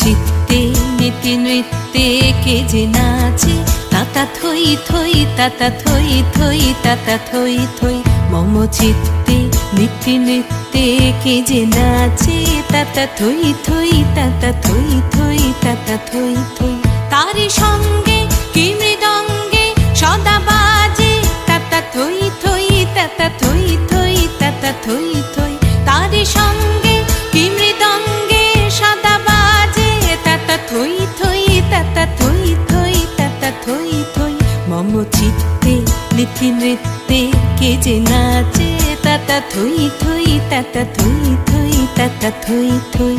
চিত্তে নীতি নৃত্যে কে যে নাচে, তাতা থই থই তাতা থই থই তাতা থই থই। মম চিত্তে নীতি নৃত্যে কে যে নাচে, তাতা থই থই তাতা থই থই তাতা থই থই। তারি সঙ্গে কি মৃদঙ্গে সদা বাজে, তাতা থই থই তাতা থই থই তাতা থই থই। তারি সঙ্গে কি মৃদঙ্গে সদা বাজে, তাতা থই থই তাতা থই থই তাতা থই থই। মম চিত্তে নীতি নৃত্যে কে যে নাচে, তাতা থই থই তাতা থই থই তাতা থই থই।